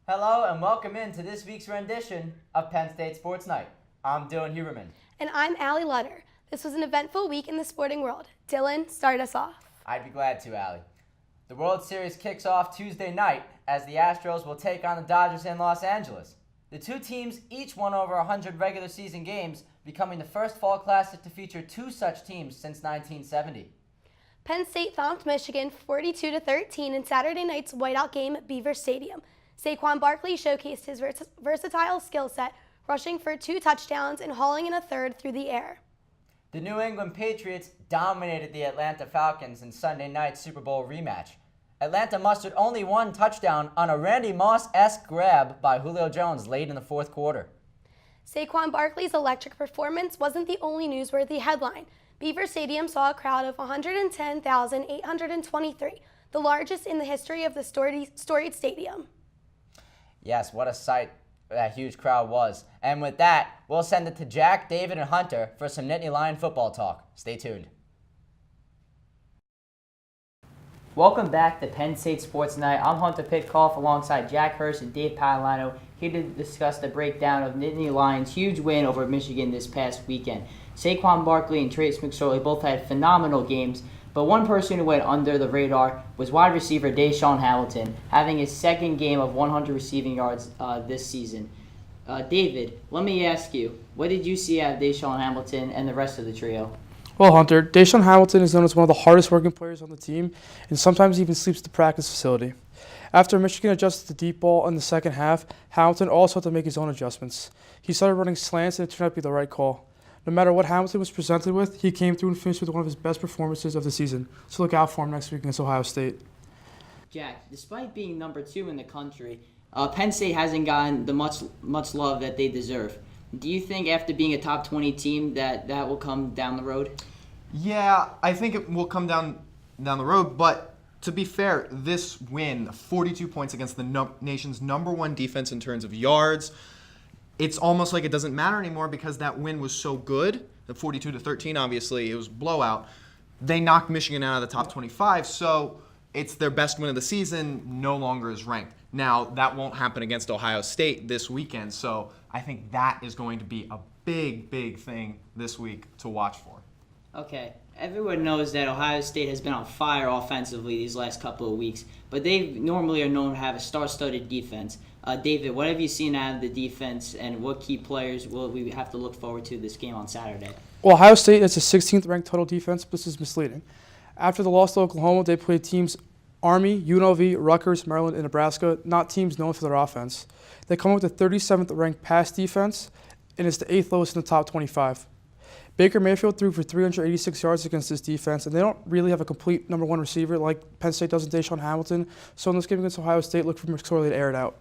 Hello and welcome into this week's rendition of Penn State Sports Night. I'm Dylan Huberman. And I'm Allie Lutter. This was an eventful week in the sporting world. Dylan, start us off. I'd be glad to, Allie. The World Series kicks off Tuesday night as the Astros will take on the Dodgers in Los Angeles. The two teams each won over 100 regular season games, becoming the first fall classic to feature two such teams since 1970. Penn State thumped Michigan 42-13 in Saturday night's whiteout game at Beaver Stadium. Saquon Barkley showcased his versatile skill set, rushing for 2 touchdowns and hauling in a third through the air. The New England Patriots dominated the Atlanta Falcons in Sunday night's Super Bowl rematch. Atlanta mustered only 1 touchdown on a Randy Moss-esque grab by Julio Jones late in the fourth quarter. Saquon Barkley's electric performance wasn't the only newsworthy headline. Beaver Stadium saw a crowd of 110,823, the largest in the history of the storied stadium. Yes, what a sight that huge crowd was. And with that, we'll send it to Jack, David, and Hunter for some Nittany Lion football talk. Stay tuned. Welcome back to Penn State Sports Night. I'm Hunter Pitkoff alongside Jack Hurst and Dave Paolino here to discuss the breakdown of Nittany Lions' huge win over Michigan this past weekend. Saquon Barkley and Trace McSorley both had phenomenal games, but one person who went under the radar was wide receiver Deshaun Hamilton, having his second game of 100 receiving yards this season. David, let me ask you, what did you see out of Deshaun Hamilton and the rest of the trio? Well, Hunter, Deshaun Hamilton is known as one of the hardest working players on the team and sometimes even sleeps at the practice facility. After Michigan adjusted the deep ball in the second half, Hamilton also had to make his own adjustments. He started running slants and it turned out to be the right call. No matter what Hamilton was presented with, he came through and finished with one of his best performances of the season. So look out for him next week against Ohio State. Jack, despite being number 2 in the country, Penn State hasn't gotten the much love that they deserve. Do you think after being a top 20 team that will come down the road? Yeah, I think it will come down the road, but to be fair, this win, 42 points against the nation's number 1 defense in terms of yards, it's almost like it doesn't matter anymore because that win was so good. The 42-13, obviously, it was blowout. They knocked Michigan out of the top 25, so it's their best win of the season, no longer is ranked. Now, that won't happen against Ohio State this weekend, so I think that is going to be a big, big thing this week to watch for. Okay, everyone knows that Ohio State has been on fire offensively these last couple of weeks, but they normally are known to have a star-studded defense. David, what have you seen out of the defense, and what key players will we have to look forward to this game on Saturday? Well, Ohio State has the 16th ranked total defense, but this is misleading. After the loss to Oklahoma, they played teams Army, UNLV, Rutgers, Maryland, and Nebraska, not teams known for their offense. They come with the 37th ranked pass defense, and it's the 8th lowest in the top 25. Baker Mayfield threw for 386 yards against this defense, and they don't really have a complete number 1 receiver like Penn State does in Deshaun Hamilton. So in this game against Ohio State, look for McSorley to air it out.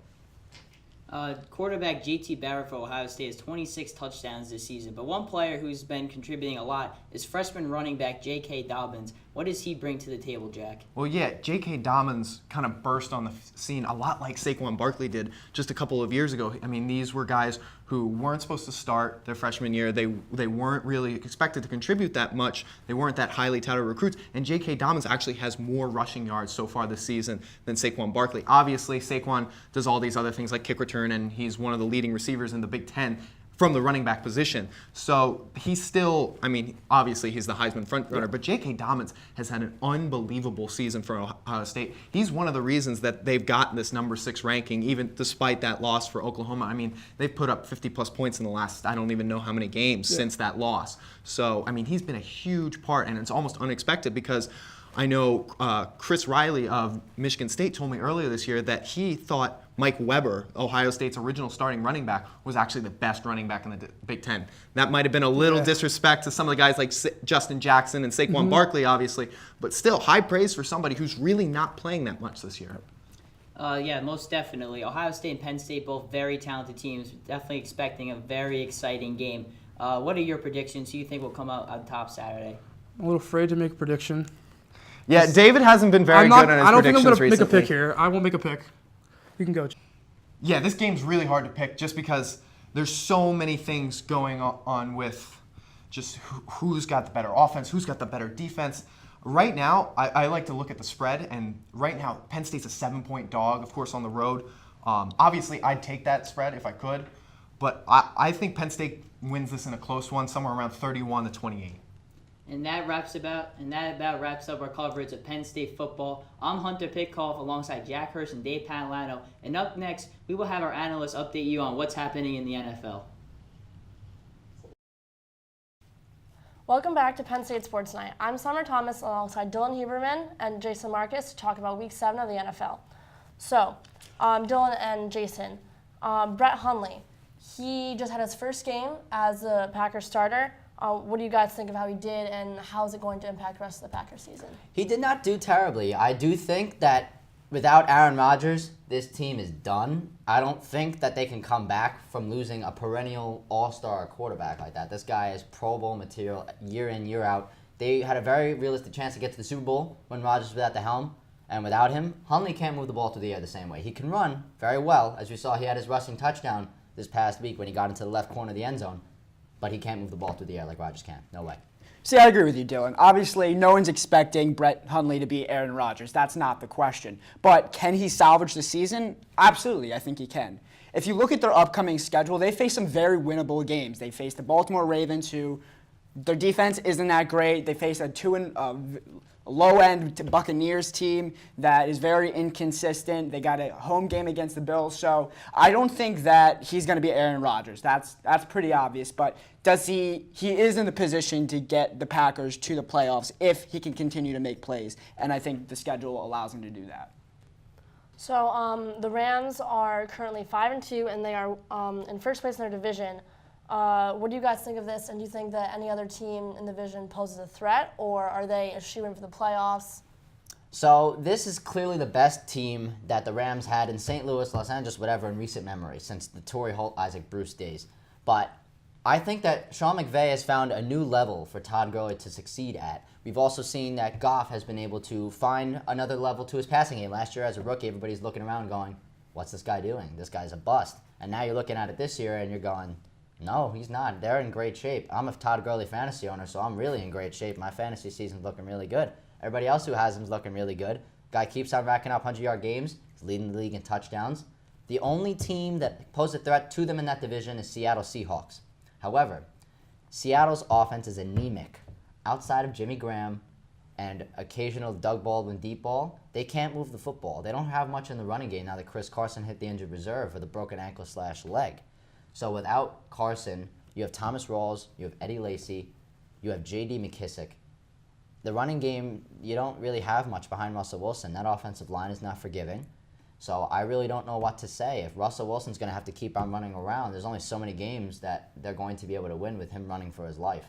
Quarterback J.T. Barrett for Ohio State has 26 touchdowns this season, but one player who's been contributing a lot is freshman running back J.K. Dobbins. What does he bring to the table, Jack? Well, yeah, J.K. Dobbins kind of burst on the scene a lot like Saquon Barkley did just a couple of years ago. I mean, these were guys who weren't supposed to start their freshman year. They weren't really expected to contribute that much. They weren't that highly touted recruits. And J.K. Dobbins actually has more rushing yards so far this season than Saquon Barkley. Obviously, Saquon does all these other things like kick return, and he's one of the leading receivers in the Big Ten from the running back position. So he's still, I mean, obviously he's the Heisman front runner, but J.K. Dobbins has had an unbelievable season for Ohio State. He's one of the reasons that they've gotten this number 6 ranking, even despite that loss for Oklahoma. I mean, they've put up 50-plus points in the last, I don't even know how many games since that loss. So, I mean, he's been a huge part, and it's almost unexpected because I know Chris Riley of Michigan State told me earlier this year that he thought Mike Weber, Ohio State's original starting running back, was actually the best running back in the Big Ten. That might have been a little disrespect to some of the guys like Justin Jackson and Saquon Barkley, obviously, but still high praise for somebody who's really not playing that much this year. Yeah, most definitely. Ohio State and Penn State, both very talented teams. Definitely expecting a very exciting game. What are your predictions? Who do you think will come out on top Saturday? I'm a little afraid to make a prediction. Yeah, David hasn't been very good on his predictions recently. I don't think I'm going to make a pick here. I won't make a pick. You can go. Yeah, this game's really hard to pick just because there's so many things going on with just who's got the better offense, who's got the better defense. Right now, I like to look at the spread, and right now, Penn State's a 7-point dog, of course, on the road. Obviously, I'd take that spread if I could, but I think Penn State wins this in a close one, somewhere around 31-28. And that about wraps up our coverage of Penn State football. I'm Hunter Pitkoff alongside Jack Hurst and Dave Patalano. And up next, we will have our analysts update you on what's happening in the NFL. Welcome back to Penn State Sports Night. I'm Summer Thomas alongside Dylan Huberman and Jason Marcus to talk about Week 7 of the NFL. So, Dylan and Jason, Brett Hundley, he just had his first game as a Packers starter. What do you guys think of how he did, and how is it going to impact the rest of the Packers season? He did not do terribly. I do think that without Aaron Rodgers, this team is done. I don't think that they can come back from losing a perennial all-star quarterback like that. This guy is Pro Bowl material year in, year out. They had a very realistic chance to get to the Super Bowl when Rodgers was at the helm. And without him, Hundley can't move the ball through the air the same way. He can run very well. As we saw, he had his rushing touchdown this past week when he got into the left corner of the end zone. But he can't move the ball through the air like Rodgers can. No way. See, I agree with you, Dylan. Obviously, no one's expecting Brett Hundley to be Aaron Rodgers. That's not the question. But can he salvage the season? Absolutely, I think he can. If you look at their upcoming schedule, they face some very winnable games. They face the Baltimore Ravens, who their defense isn't that great. They face a low-end Buccaneers team that is very inconsistent. They got a home game against the Bills. So I don't think that he's going to be Aaron Rodgers. That's pretty obvious. But he is in the position to get the Packers to the playoffs if he can continue to make plays. And I think the schedule allows him to do that. So the Rams are currently 5-2, and they are in first place in their division. What do you guys think of this, and do you think that any other team in the division poses a threat, or are they a shoo-in for the playoffs? So this is clearly the best team that the Rams had in St. Louis, Los Angeles, whatever, in recent memory, since the Torrey Holt, Isaac Bruce days. But I think that Sean McVay has found a new level for Todd Gurley to succeed at. We've also seen that Goff has been able to find another level to his passing game. Last year as a rookie, everybody's looking around going, what's this guy doing? This guy's a bust. And now you're looking at it this year and you're going, no, he's not. They're in great shape. I'm a Todd Gurley fantasy owner, so I'm really in great shape. My fantasy season's looking really good. Everybody else who has him is looking really good. Guy keeps on racking up 100-yard games. He's leading the league in touchdowns. The only team that poses a threat to them in that division is Seattle Seahawks. However, Seattle's offense is anemic. Outside of Jimmy Graham and occasional Doug Baldwin deep ball, they can't move the football. They don't have much in the running game now that Chris Carson hit the injured reserve with a broken ankle/leg. So without Carson, you have Thomas Rawls, you have Eddie Lacy, you have J.D. McKissick. The running game, you don't really have much behind Russell Wilson. That offensive line is not forgiving. So I really don't know what to say. If Russell Wilson's going to have to keep on running around, there's only so many games that they're going to be able to win with him running for his life.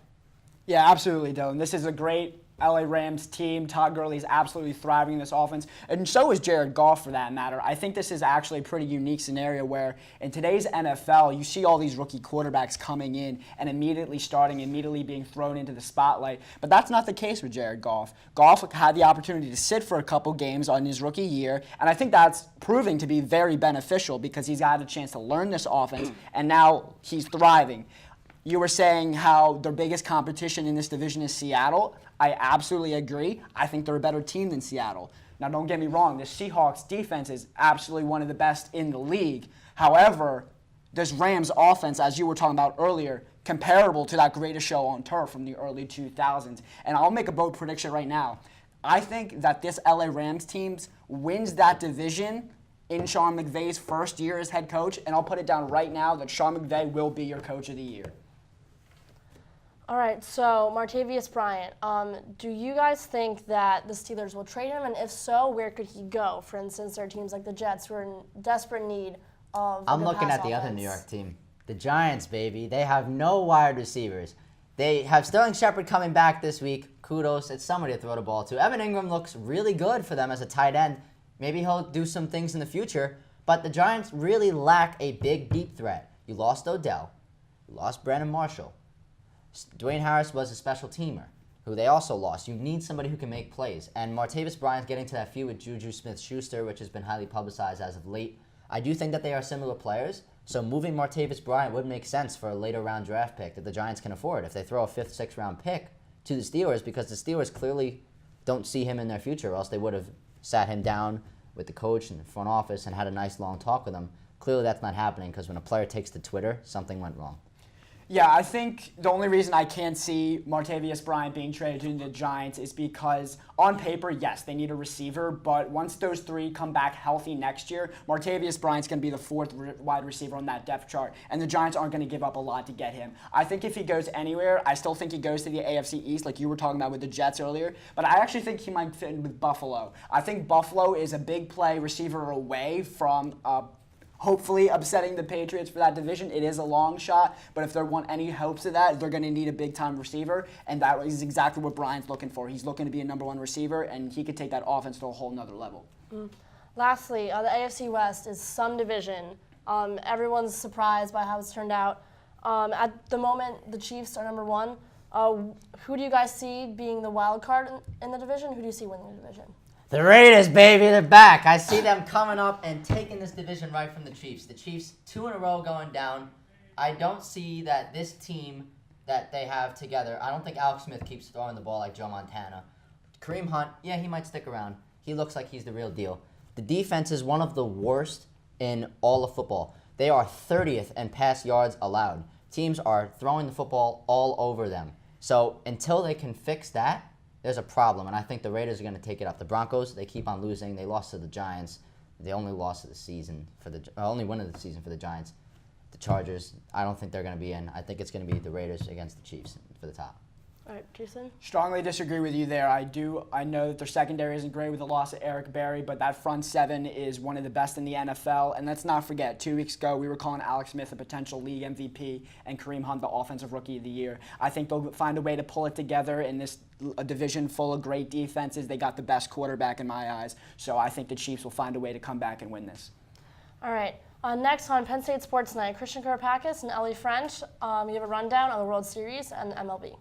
Yeah, absolutely, Dylan. This is a great LA Rams team. Todd Gurley is absolutely thriving in this offense, and so is Jared Goff for that matter. I think this is actually a pretty unique scenario where in today's NFL, you see all these rookie quarterbacks coming in and immediately being thrown into the spotlight. But that's not the case with Jared Goff. Goff had the opportunity to sit for a couple games on his rookie year, and I think that's proving to be very beneficial because he's got a chance to learn this offense, and now he's thriving. You were saying how their biggest competition in this division is Seattle. I absolutely agree. I think they're a better team than Seattle. Now, don't get me wrong. The Seahawks defense is absolutely one of the best in the league. However, this Rams offense, as you were talking about earlier, comparable to that Greatest Show on Turf from the early 2000s. And I'll make a bold prediction right now. I think that this LA Rams team wins that division in Sean McVay's first year as head coach. And I'll put it down right now that Sean McVay will be your coach of the year. All right, so Martavius Bryant, do you guys think that the Steelers will trade him? And if so, where could he go? For instance, there are teams like the Jets who are in desperate need of I'm looking at the other New York team. The Giants, baby. They have no wide receivers. They have Sterling Shepard coming back this week. Kudos. It's somebody to throw the ball to. Evan Ingram looks really good for them as a tight end. Maybe he'll do some things in the future. But the Giants really lack a big, deep threat. You lost Odell. You lost Brandon Marshall. Dwayne Harris was a special teamer, who they also lost. You need somebody who can make plays. And Martavis Bryant's getting to that feud with Juju Smith-Schuster, which has been highly publicized as of late. I do think that they are similar players, so moving Martavis Bryant would make sense for a later round draft pick that the Giants can afford if they throw a 5th, 6th round pick to the Steelers, because the Steelers clearly don't see him in their future, or else they would have sat him down with the coach and the front office and had a nice long talk with him. Clearly that's not happening because when a player takes to Twitter, something went wrong. Yeah, I think the only reason I can't see Martavius Bryant being traded to the Giants is because on paper, yes, they need a receiver, but once those three come back healthy next year, Martavius Bryant's going to be the fourth wide receiver on that depth chart, and the Giants aren't going to give up a lot to get him. I think if he goes anywhere, I still think he goes to the AFC East, like you were talking about with the Jets earlier, but I actually think he might fit in with Buffalo. I think Buffalo is a big play receiver away from hopefully upsetting the Patriots for that division. It is a long shot, but if they want any hopes of that, they're going to need a big-time receiver, and that is exactly what Brian's looking for. He's looking to be a number one receiver, and he could take that offense to a whole nother level. Lastly, the AFC West is some division. Everyone's surprised by how it's turned out. At the moment, the Chiefs are number one. Who do you guys see being the wild card in the division? Who do you see winning the division? The Raiders, baby, they're back. I see them coming up and taking this division right from the Chiefs. The Chiefs, 2 in a row going down. I don't see that this team that they have together, I don't think Alex Smith keeps throwing the ball like Joe Montana. Kareem Hunt, yeah, he might stick around. He looks like he's the real deal. The defense is one of the worst in all of football. They are 30th in pass yards allowed. Teams are throwing the football all over them. So until they can fix that, there's a problem, and I think the Raiders are going to take it up. The Broncos, they keep on losing. They lost to the Giants. The only loss of the season only win of the season for the Giants. The Chargers, I don't think they're going to be in. I think it's going to be the Raiders against the Chiefs for the top. All right, Jason? Strongly disagree with you there. I know that their secondary isn't great with the loss of Eric Berry, but that front seven is one of the best in the NFL. And let's not forget, 2 weeks ago, we were calling Alex Smith a potential league MVP and Kareem Hunt the offensive rookie of the year. I think they'll find a way to pull it together in this division full of great defenses. They got the best quarterback in my eyes. So I think the Chiefs will find a way to come back and win this. All right. Next on Penn State Sports Night, Christian Koropakis and Ellie French, you have a rundown on the World Series and MLB.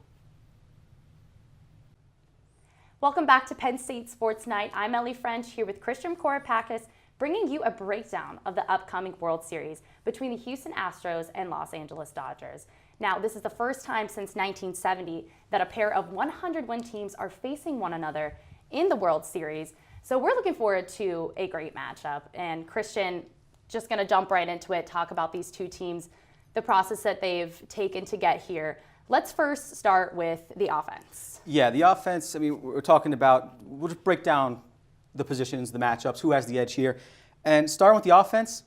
Welcome back to Penn State Sports Night. I'm Ellie French here with Christian Koropakis, bringing you a breakdown of the upcoming World Series between the Houston Astros and Los Angeles Dodgers. Now, this is the first time since 1970 that a pair of 100-win teams are facing one another in the World Series. So we're looking forward to a great matchup. And Christian, just going to jump right into it, talk about these two teams, the process that they've taken to get here. Let's first start with the offense. Yeah, the offense, I mean, we're talking about, we'll just break down the positions, the matchups, who has the edge here. And starting with the offense,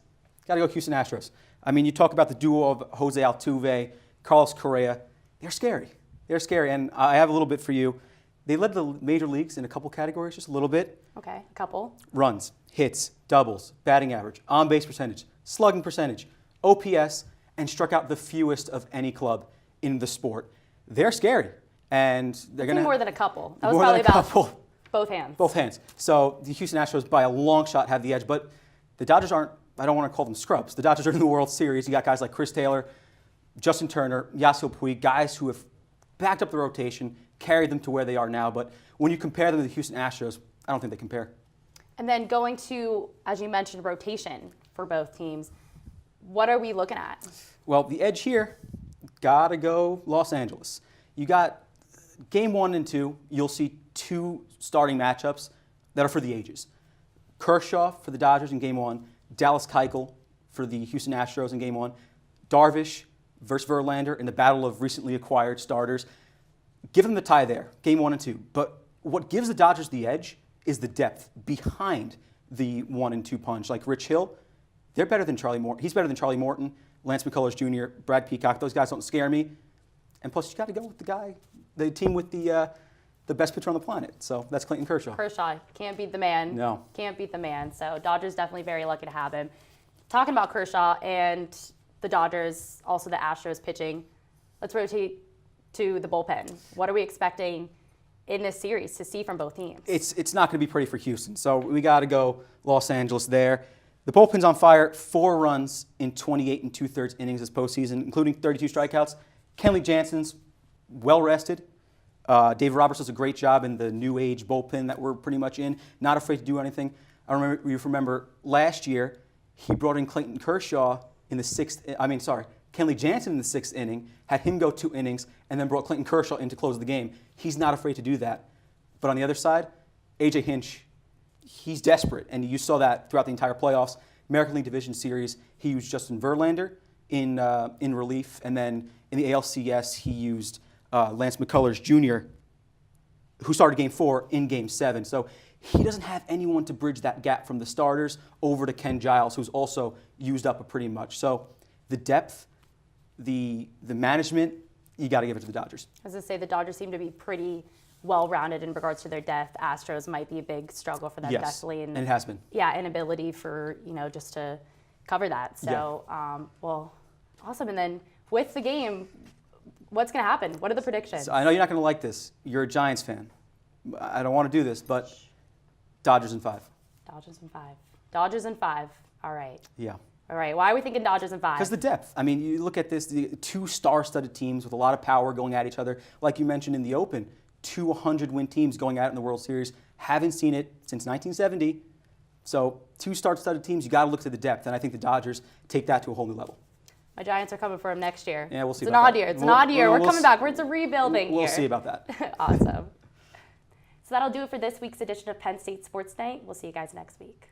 got to go Houston Astros. I mean, you talk about the duo of Jose Altuve, Carlos Correa. They're scary. They're scary. And I have a little bit for you. They led the major leagues in a couple categories, just a little bit. Okay, a couple. Runs, hits, doubles, batting average, on-base percentage, slugging percentage, OPS, and struck out the fewest of any club in the sport. They're scary. And they're going to more than a couple. That was probably about both hands. Both hands. So the Houston Astros, by a long shot, have the edge. But the Dodgers aren't, I don't want to call them scrubs. The Dodgers are in the World Series. You got guys like Chris Taylor, Justin Turner, Yasiel Puig, guys who have backed up the rotation, carried them to where they are now. But when you compare them to the Houston Astros, I don't think they compare. And then going to, as you mentioned, rotation for both teams, what are we looking at? Well, the edge here, got to go Los Angeles. You got Game 1 and 2, you'll see 2 starting matchups that are for the ages. Kershaw for the Dodgers in Game 1, Dallas Keuchel for the Houston Astros in Game 1, Darvish versus Verlander in the battle of recently acquired starters. Give them the tie there, Game 1 and 2. But what gives the Dodgers the edge is the depth behind the 1 and 2 punch. Like Rich Hill, they're better than Charlie Morton. He's better than Charlie Morton, Lance McCullers Jr., Brad Peacock. Those guys don't scare me. And plus, you got to go with the team with the best pitcher on the planet. So that's Clayton Kershaw. Kershaw, can't beat the man. No. Can't beat the man. So Dodgers definitely very lucky to have him. Talking about Kershaw and the Dodgers, also the Astros pitching, let's rotate to the bullpen. What are we expecting in this series to see from both teams? It's not going to be pretty for Houston. So we got to go Los Angeles there. The bullpen's on fire. 4 runs in 28 2/3 innings this postseason, including 32 strikeouts. Kenley Jansen's well rested. Dave Roberts does a great job in the new age bullpen that we're pretty much in. Not afraid to do anything. You remember last year he brought in Clayton Kershaw in the 6th. Kenley Jansen in the 6th inning, had him go 2 innings, and then brought Clayton Kershaw in to close the game. He's not afraid to do that. But on the other side, A.J. Hinch, he's desperate, and you saw that throughout the entire playoffs. American League Division Series, he used Justin Verlander in relief, and then in the ALCS, he used Lance McCullers Jr., who started Game 4 in Game 7. So he doesn't have anyone to bridge that gap from the starters over to Ken Giles, who's also used up pretty much. So the depth, the management, you got to give it to the Dodgers. As I say, the Dodgers seem to be pretty well-rounded in regards to their depth. Astros might be a big struggle for them, Yes, definitely. and it has been. Yeah, inability for, just to cover that. So, well, awesome. And then with the game, what's going to happen? What are the predictions? So I know you're not going to like this. You're a Giants fan. I don't want to do this, but Dodgers in 5. Dodgers in 5. Dodgers in 5. All right. Yeah. All right. Why are we thinking Dodgers in 5? Because the depth. I mean, you look at this, the 2 star-studded teams with a lot of power going at each other. Like you mentioned in the Open, 2 100-win teams going at it in the World Series. Haven't seen it since 1970. So 2 star-studded teams, you got to look to the depth, and I think the Dodgers take that to a whole new level. My Giants are coming for him next year. Yeah, we'll see It's about an odd that. year. It's an odd year. We're coming back. It's a rebuilding year. We'll see about that. Awesome. So that'll do it for this week's edition of Penn State Sports Night. We'll see you guys next week.